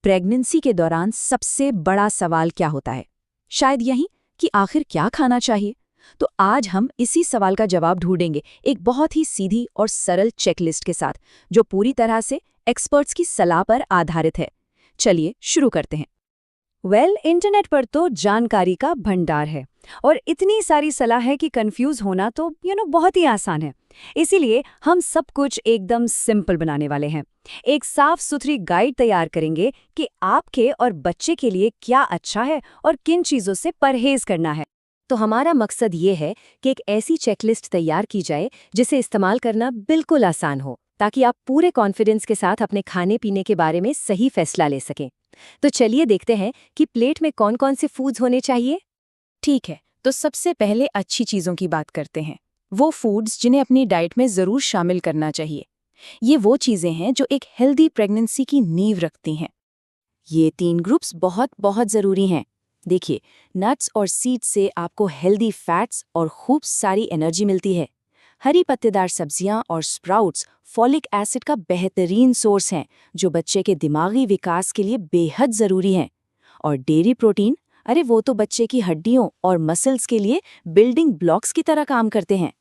Pregnancy के दौरान सबसे बड़ा सवाल क्या होता है? शायद यही कि आखिर क्या खाना चाहिए। तो आज हम इसी सवाल का जवाब ढूंढेंगे एक बहुत ही सीधी और सरल चेकलिस्ट के साथ, जो पूरी तरह से एक्सपर्ट्स की सलाह पर आधारित है। चलिए शुरू करते हैं। इंटरनेट पर तो जानकारी का भंडार है और इतनी सारी सलाह है कि कंफ्यूज होना तो बहुत ही आसान है। इसीलिए हम सब कुछ एकदम सिंपल बनाने वाले हैं। एक साफ सुथरी गाइड तैयार करेंगे कि आपके और बच्चे के लिए क्या अच्छा है और किन चीज़ों से परहेज करना है। तो हमारा मकसद ये है कि एक ऐसी चेकलिस्ट तैयार की जाए जिसे इस्तेमाल करना बिल्कुल आसान हो, ताकि आप पूरे कॉन्फिडेंस के साथ अपने खाने पीने के बारे में सही फैसला ले सकें। तो चलिए देखते हैं कि प्लेट में कौन कौन से फूड्स होने चाहिए। ठीक है, तो सबसे पहले अच्छी चीज़ों की बात करते हैं। वो फूड्स जिन्हें अपनी डाइट में ज़रूर शामिल करना चाहिए। ये वो चीज़ें हैं जो एक हेल्दी प्रेगनेंसी की नींव रखती हैं। ये 3 ग्रुप्स बहुत बहुत ज़रूरी हैं। देखिए, नट्स और सीड्स से आपको हेल्दी फैट्स और खूब सारी एनर्जी मिलती है। हरी पत्तेदार सब्जियां और स्प्राउट्स फॉलिक एसिड का बेहतरीन सोर्स हैं, जो बच्चे के दिमागी विकास के लिए बेहद ज़रूरी हैं। और डेयरी प्रोटीन, अरे वो तो बच्चे की हड्डियों और मसल्स के लिए बिल्डिंग ब्लॉक्स की तरह काम करते हैं।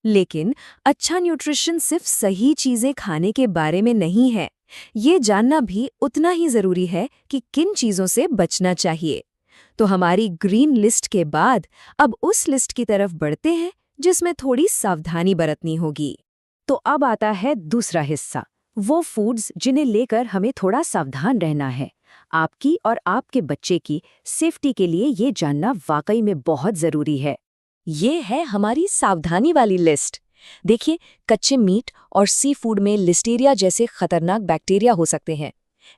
लेकिन अच्छा न्यूट्रिशन सिर्फ सही चीज़ें खाने के बारे में नहीं है। ये जानना भी उतना ही ज़रूरी है कि किन चीज़ों से बचना चाहिए। तो हमारी ग्रीन लिस्ट के बाद अब उस लिस्ट की तरफ बढ़ते हैं जिसमें थोड़ी सावधानी बरतनी होगी। तो अब आता है दूसरा हिस्सा, वो फूड्स जिन्हें लेकर हमें थोड़ा सावधान रहना है। आपकी और आपके बच्चे की सेफ्टी के लिए ये जानना वाकई में बहुत ज़रूरी है। ये है हमारी सावधानी वाली लिस्ट। देखिए, कच्चे मीट और सी फूड में लिस्टीरिया जैसे खतरनाक बैक्टीरिया हो सकते हैं।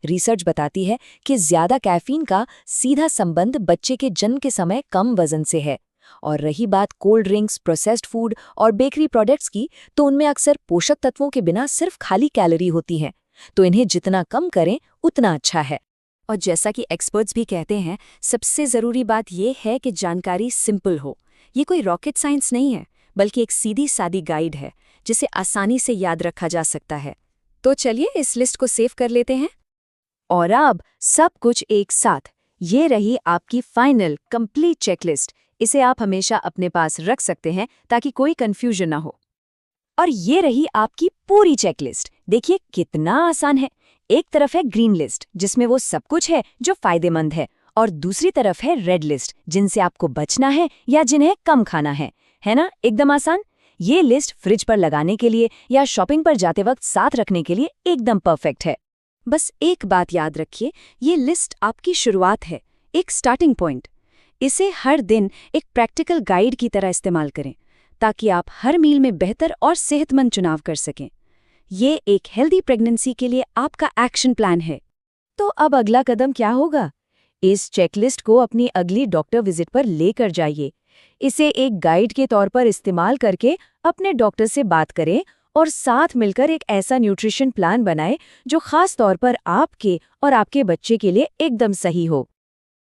रिसर्च बताती है कि ज़्यादा कैफीन का सीधा संबंध बच्चे के जन्म के समय कम वजन से है। और रही बात कोल्ड ड्रिंक्स, प्रोसेस्ड फूड और बेकरी प्रोडक्ट्स की, तो उनमें अक्सर पोषक तत्वों के बिना सिर्फ खाली कैलोरी होती हैं। तो इन्हें जितना कम करें उतना अच्छा है। और जैसा कि एक्सपर्ट्स भी कहते हैं, सबसे ज़रूरी बात यह है कि जानकारी सिंपल हो। ये कोई रॉकेट साइंस नहीं है, बल्कि एक सीधी सादी गाइड है जिसे आसानी से याद रखा जा सकता है। तो चलिए इस लिस्ट को सेव कर लेते हैं। और अब सब कुछ एक साथ, ये रही आपकी फाइनल कंप्लीट चेकलिस्ट। इसे आप हमेशा अपने पास रख सकते हैं ताकि कोई कंफ्यूजन ना हो। और ये रही आपकी पूरी चेकलिस्ट। देखिए कितना आसान है। एक तरफ है ग्रीन लिस्ट जिसमें वो सब कुछ है जो फायदेमंद है, और दूसरी तरफ है रेड लिस्ट जिनसे आपको बचना है या जिन्हें कम खाना है ना? एकदम आसान। ये लिस्ट फ्रिज पर लगाने के लिए या शॉपिंग पर जाते वक्त साथ रखने के लिए एकदम परफेक्ट है। बस एक बात याद रखिए, ये लिस्ट आपकी शुरुआत है, एक स्टार्टिंग पॉइंट। इसे हर दिन एक प्रैक्टिकल गाइड की तरह इस्तेमाल करें ताकि आप हर मील में बेहतर और सेहतमंद चुनाव कर सकें। ये एक हेल्दी प्रेगनेंसी के लिए आपका एक्शन प्लान है। तो अब अगला कदम क्या होगा? इस चेकलिस्ट को अपनी अगली डॉक्टर विजिट पर लेकर जाइए। इसे एक गाइड के तौर पर इस्तेमाल करके अपने डॉक्टर से बात करें और साथ मिलकर एक ऐसा न्यूट्रिशन प्लान बनाएं जो खास तौर पर आपके और आपके बच्चे के लिए एकदम सही हो।